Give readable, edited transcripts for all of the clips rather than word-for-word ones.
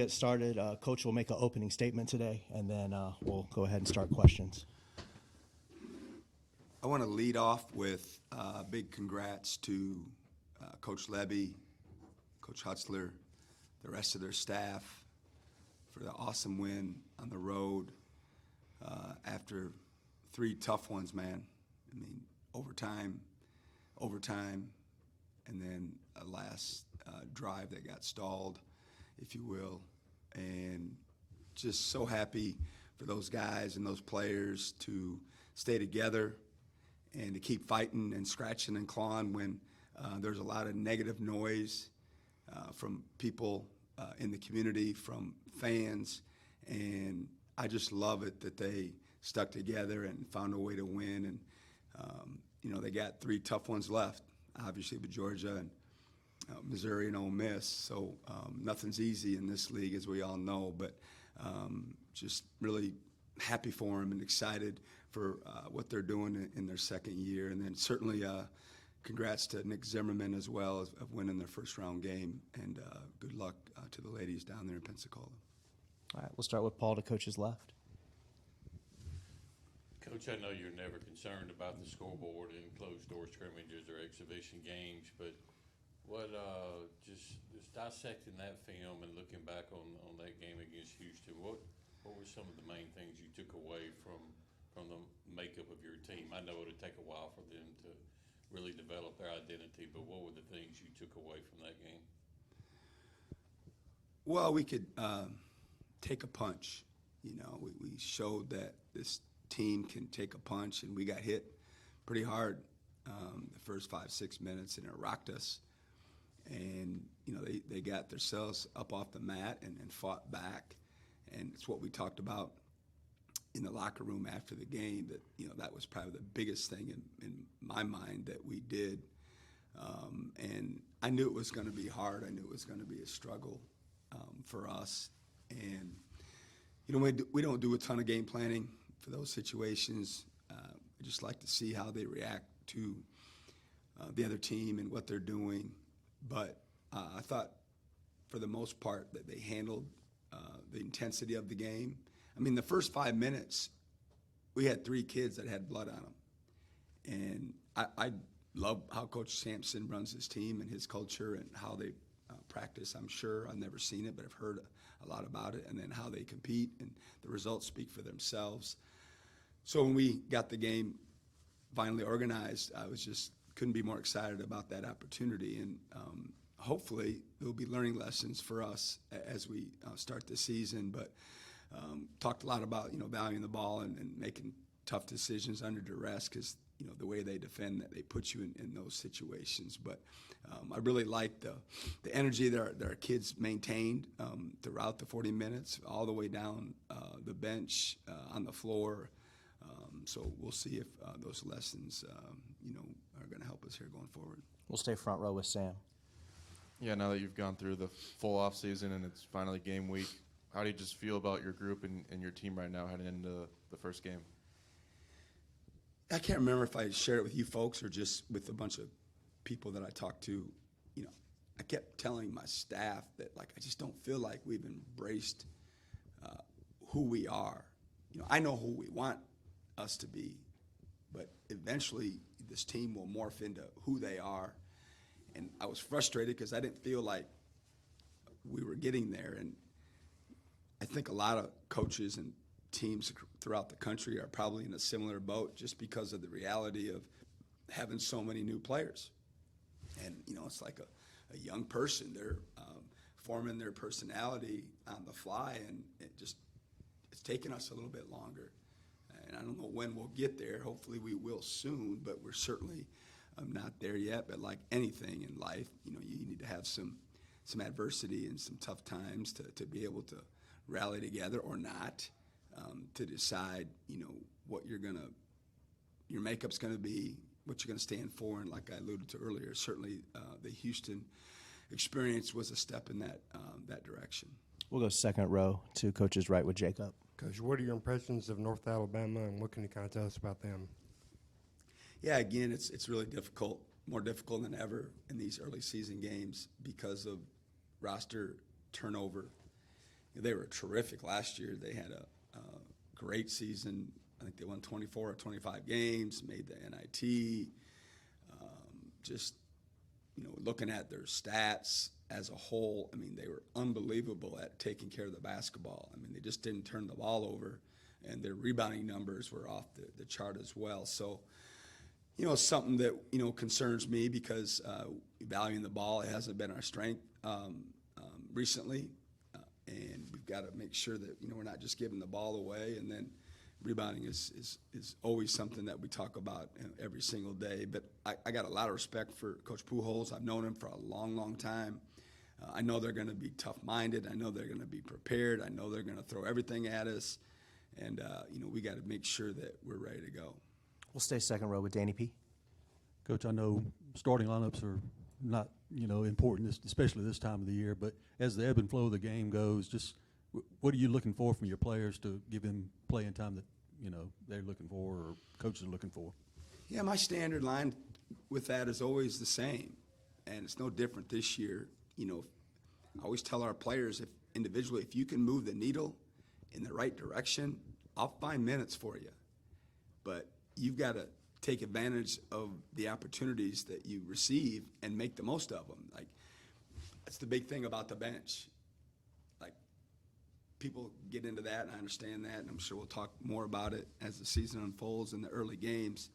Get started. Coach will make an opening statement today, and then we'll go ahead and start questions. I want to lead off with big congrats to Coach Levy, Coach Hutzler, the rest of their staff for the awesome win on the road after 3 tough ones, man. I mean, overtime, and then a last drive that got stalled, if you will. And just so happy for those guys and those players to stay together and to keep fighting and scratching and clawing when there's a lot of negative noise from people in the community, from fans. And I just love it that they stuck together and found a way to win. And, they got 3 tough ones left, obviously, with Georgia and Missouri and Ole Miss. So nothing's easy in this league, as we all know, but just really happy for them and excited for what they're doing in their second year. And then certainly congrats to Nick Zimmerman as well of winning their first round game, and good luck to the ladies down there in Pensacola. All right, we'll start with Paul to Coach's left. Coach, I know you're never concerned about the scoreboard in closed-door scrimmages or exhibition games, but what just dissecting that film and looking back on that game against Houston, what were some of the main things you took away from the makeup of your team? I know it'll take a while for them to really develop their identity, but what were the things you took away from that game? Well, we could take a punch. We showed that this team can take a punch, and we got hit pretty hard the first 5-6 minutes, and it rocked us. And they got themselves up off the mat and fought back, and it's what we talked about in the locker room after the game, that that was probably the biggest thing in my mind that we did. And I knew it was going to be hard. I knew it was going to be a struggle for us. And we don't do a ton of game planning for those situations. I just like to see how they react to the other team and what they're doing. But I thought, for the most part, that they handled the intensity of the game. I mean, the first 5 minutes, we had 3 kids that had blood on them. And I love how Coach Sampson runs his team and his culture and how they practice. I'm sure I've never seen it, but I've heard a lot about it. And then how they compete, and the results speak for themselves. So when we got the game finally organized, I was just couldn't be more excited about that opportunity. And hopefully there'll be learning lessons for us as we start the season. But talked a lot about valuing the ball and making tough decisions under duress, because the way they defend, that they put you in those situations. But I really liked the energy that our kids maintained throughout the 40 minutes, all the way down the bench, on the floor. So we'll see if those lessons are going to help us here going forward. We'll stay front row with Sam. Yeah, now that you've gone through the full off season and it's finally game week, how do you just feel about your group and your team right now heading into the first game? I can't remember if I shared it with you folks or just with a bunch of people that I talked to. I kept telling my staff that, I just don't feel like we've embraced who we are. I know who we want us to be, but eventually this team will morph into who they are. And I was frustrated because I didn't feel like we were getting there. And I think a lot of coaches and teams throughout the country are probably in a similar boat, just because of the reality of having so many new players. And, it's like a young person. They're forming their personality on the fly, and it's taken us a little bit longer. And I don't know when we'll get there. Hopefully we will soon, but we're certainly not there yet. But like anything in life, you need to have some adversity and some tough times to be able to rally together or not, to decide, what your makeup's going to be, what you're going to stand for. And like I alluded to earlier, certainly the Houston experience was a step in that direction. We'll go second row to Coach's right with Jacob. Coach, what are your impressions of North Alabama, and what can you kind of tell us about them? Yeah, again, it's really difficult, more difficult than ever in these early season games because of roster turnover. They were terrific last year. They had a great season. I think they won 24 or 25 games, made the NIT. Just, looking at their stats as a whole, I mean, they were unbelievable at taking care of the basketball. I mean, they just didn't turn the ball over, and their rebounding numbers were off the chart as well. So, something that, concerns me because valuing the ball, it hasn't been our strength recently. And we've got to make sure that, we're not just giving the ball away. And then rebounding is always something that we talk about every single day. But I got a lot of respect for Coach Pujols. I've known him for a long, long time. I know they're going to be tough-minded. I know they're going to be prepared. I know they're going to throw everything at us. And, we got to make sure that we're ready to go. We'll stay second row with Danny P. Coach, I know starting lineups are not, important, especially this time of the year, but as the ebb and flow of the game goes, just what are you looking for from your players to give them playing time that, they're looking for or coaches are looking for? Yeah, my standard line with that is always the same, and it's no different this year. I always tell our players, if individually, if you can move the needle in the right direction, I'll find minutes for you. But you've got to take advantage of the opportunities that you receive and make the most of them. Like, that's the big thing about the bench. Like, people get into that, and I understand that, and I'm sure we'll talk more about it as the season unfolds in the early games.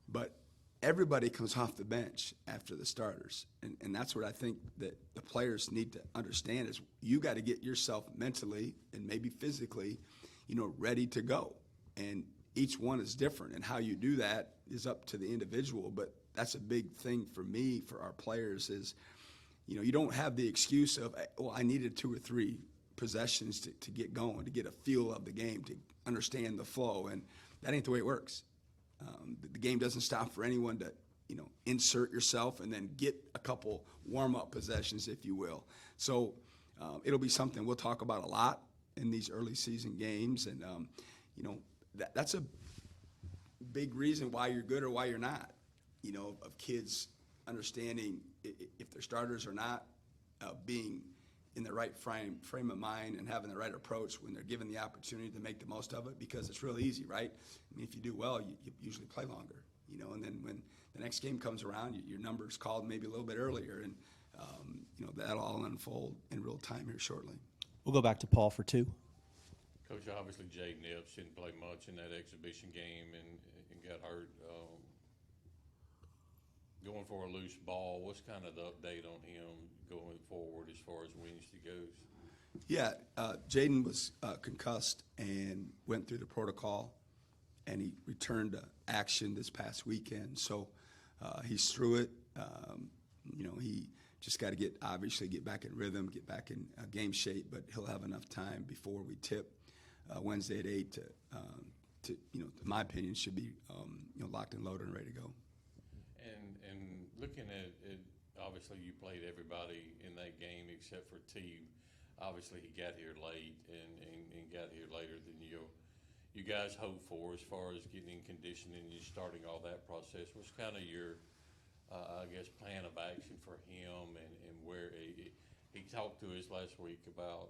But everybody comes off the bench after the starters, and that's what I think that the players need to understand is you got to get yourself mentally and maybe physically, ready to go. And each one is different, and how you do that is up to the individual. But that's a big thing for me, for our players, is, you don't have the excuse of, well, I needed 2 or 3 possessions to get going, to get a feel of the game, to understand the flow, and that ain't the way it works. The game doesn't stop for anyone to, insert yourself and then get a couple warm-up possessions, if you will. So it'll be something we'll talk about a lot in these early season games, and, that's a big reason why you're good or why you're not, of kids understanding if they're starters or not, being in the right frame of mind and having the right approach when they're given the opportunity to make the most of it, because it's real easy, right? I mean, if you do well, you usually play longer, and then when the next game comes around, your number's called maybe a little bit earlier, and, that'll all unfold in real time here shortly. We'll go back to Paul for 2. Coach, obviously Jay Nips didn't play much in that exhibition game and got hurt. Going for a loose ball, what's kind of the update on him going forward as far as Wednesday goes? Yeah, Jaden was concussed and went through the protocol, and he returned to action this past weekend. So he's through it. He just got to get back in rhythm, get back in game shape, but he'll have enough time before we tip Wednesday at 8 to in my opinion, should be locked and loaded and ready to go. And looking at it, obviously you played everybody in that game except for T. Obviously he got here late and got here later than you guys hoped for as far as getting in conditioning and starting all that process. What's kind of your, plan of action for him and where he talked to us last week about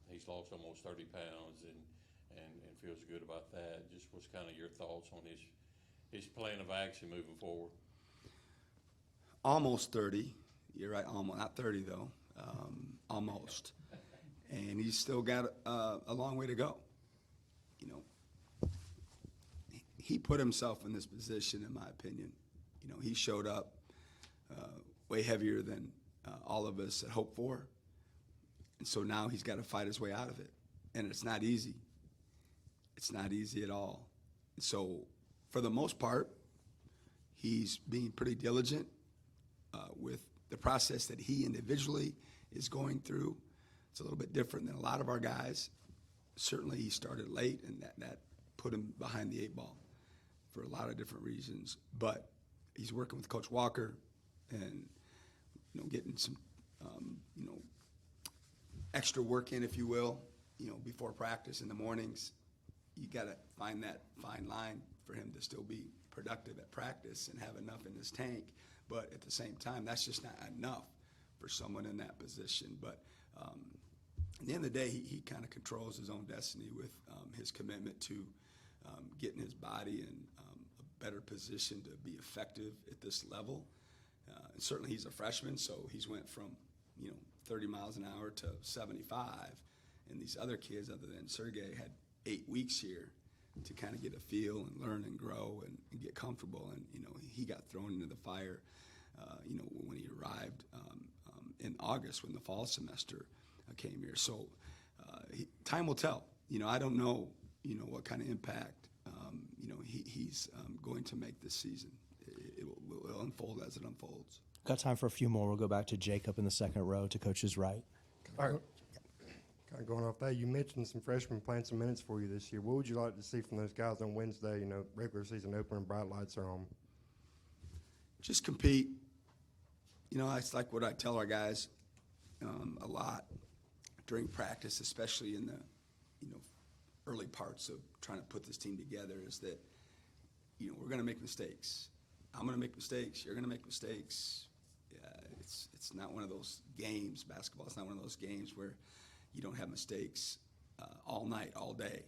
he's lost almost 30 pounds and feels good about that. Just what's kind of your thoughts on his plan of action moving forward? Almost 30. You're right, almost. Not 30, though. Almost. And he's still got a long way to go. He put himself in this position, in my opinion. He showed up way heavier than all of us had hoped for. And so now he's got to fight his way out of it. And it's not easy. It's not easy at all. So for the most part, he's being pretty diligent with the process that he individually is going through. It's a little bit different than a lot of our guys. Certainly he started late, and that put him behind the 8 ball for a lot of different reasons. But he's working with Coach Walker and, getting some, extra work in, if you will, before practice in the mornings. You got to find that fine line for him to still be productive at practice and have enough in his tank. But at the same time, that's just not enough for someone in that position. But at the end of the day, he kind of controls his own destiny with his commitment to getting his body in a better position to be effective at this level. And certainly he's a freshman, so he's went from 30 miles an hour to 75. And these other kids, other than Sergey, had 8 weeks here to kind of get a feel and learn and grow and get comfortable. And he got thrown into the fire, when he arrived in August when the fall semester came here. So time will tell. I don't know, what kind of impact, he's going to make this season. It will unfold as it unfolds. Got time for a few more. We'll go back to Jacob in the second row to coach's right. All right. Kind of going off that, you mentioned some freshmen playing some minutes for you this year. What would you like to see from those guys on Wednesday? Regular season opener and bright lights are on. Just compete. It's like what I tell our guys a lot during practice, especially in the early parts of trying to put this team together, is that we're going to make mistakes. I'm going to make mistakes. You're going to make mistakes. It's not one of those games. Basketball is not one of those games where you don't have mistakes all night, all day.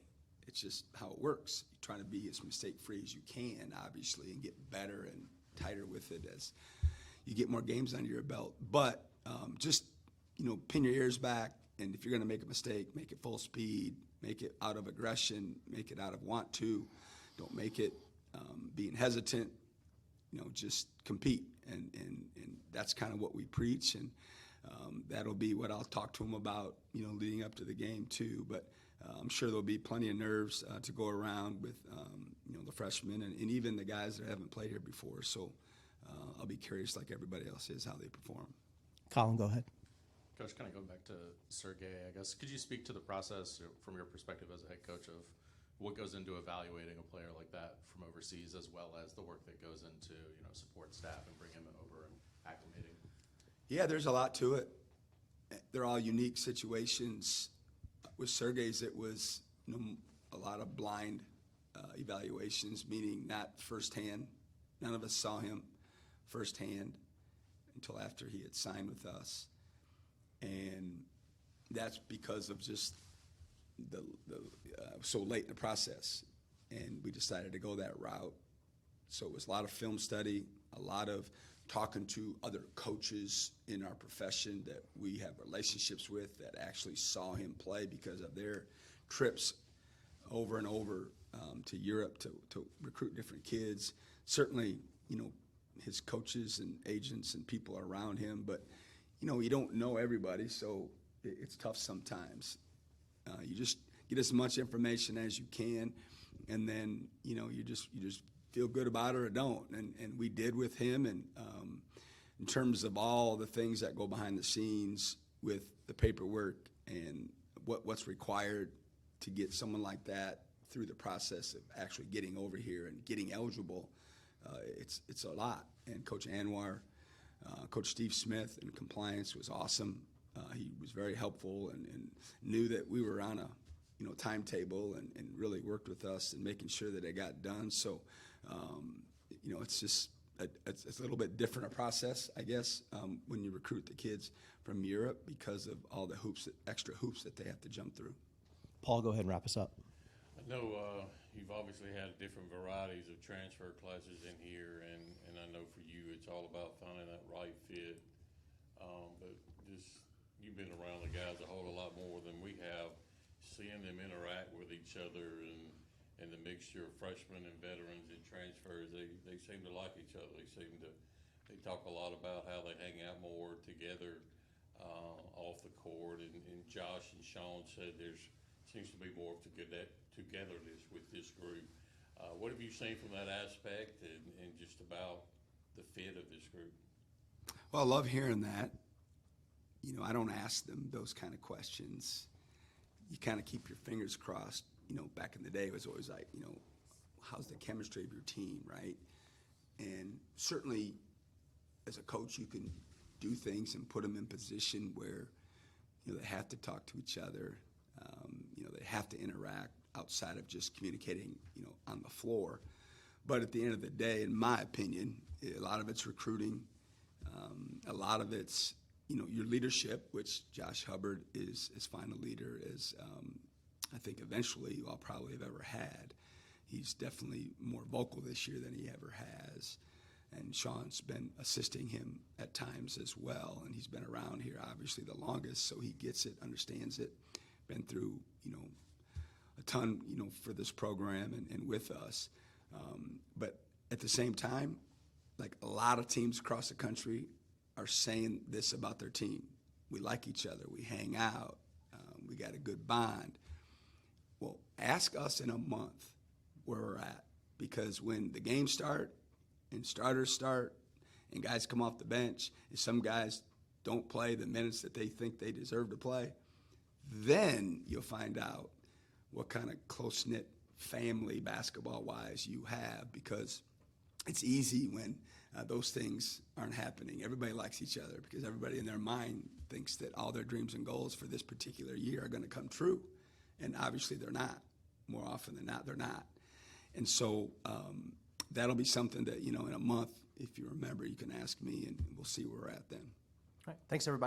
It's just how it works. You're trying to be as mistake-free as you can, obviously, and get better and tighter with it as you get more games under your belt. But just, pin your ears back, and if you're going to make a mistake, make it full speed, make it out of aggression, make it out of want to. Don't make it being hesitant. Just compete, and that's kind of what we preach, and that'll be what I'll talk to them about, leading up to the game too. But I'm sure there'll be plenty of nerves to go around with, the freshmen and even the guys that haven't played here before. So I'll be curious, like everybody else is, how they perform. Colin, go ahead. Coach, kind of going back to Sergey, I guess, could you speak to the process from your perspective as a head coach of what goes into evaluating a player like that from overseas, as well as the work that goes into, support staff and bringing him over and acclimating? Yeah, there's a lot to it. They're all unique situations. With Sergey's, it was a lot of blind evaluations, meaning not firsthand. None of us saw him firsthand until after he had signed with us. And that's because of just the so late in the process, and we decided to go that route. So it was a lot of film study, a lot of talking to other coaches in our profession that we have relationships with that actually saw him play because of their trips over and over to Europe to recruit different kids. Certainly, his coaches and agents and people around him, but you don't know everybody, so it's tough sometimes. You just get as much information as you can, and then you just feel good about it or don't. And we did with him. And in terms of all the things that go behind the scenes with the paperwork and what's required to get someone like that through the process of actually getting over here and getting eligible, it's a lot. And Coach Anwar, Coach Steve Smith in compliance was awesome. He was very helpful and knew that we were on a timetable and really worked with us in making sure that it got done. So, it's just it's a little bit different a process, I guess, when you recruit the kids from Europe because of all the extra hoops that they have to jump through. Paul, go ahead and wrap us up. I know you've obviously had different varieties of transfer classes in here, and I know for you it's all about finding that right fit. But just you've been around the guys a whole lot more than we have, seeing them interact with each other and the mixture of freshmen and veterans and transfers, they seem to like each other. They talk a lot about how they hang out more together off the court. And Josh and Sean said seems to be more of togetherness with this group. What have you seen from that aspect and just about the fit of this group? Well, I love hearing that. I don't ask them those kind of questions. You kind of keep your fingers crossed. Back in the day, it was always like, how's the chemistry of your team, right? And certainly, as a coach, you can do things and put them in position where, they have to talk to each other. They have to interact outside of just communicating, on the floor. But at the end of the day, in my opinion, a lot of it's recruiting. A lot of it's your leadership, which Josh Hubbard is as fine a leader as I think eventually you all probably have ever had. He's definitely more vocal this year than he ever has. And Sean's been assisting him at times as well. And he's been around here obviously the longest, so he gets it, understands it, been through, a ton, for this program and with us. But at the same time, like a lot of teams across the country are saying this about their team. We like each other. We hang out. We got a good bond. Well, ask us in a month where we're at, because when the games start and starters start and guys come off the bench and some guys don't play the minutes that they think they deserve to play, then you'll find out what kind of close-knit family basketball-wise you have, because it's easy when those things aren't happening. Everybody likes each other because everybody in their mind thinks that all their dreams and goals for this particular year are going to come true. And obviously they're not. More often than not, they're not. And so that'll be something that, in a month, if you remember, you can ask me and we'll see where we're at then. All right. Thanks, everybody.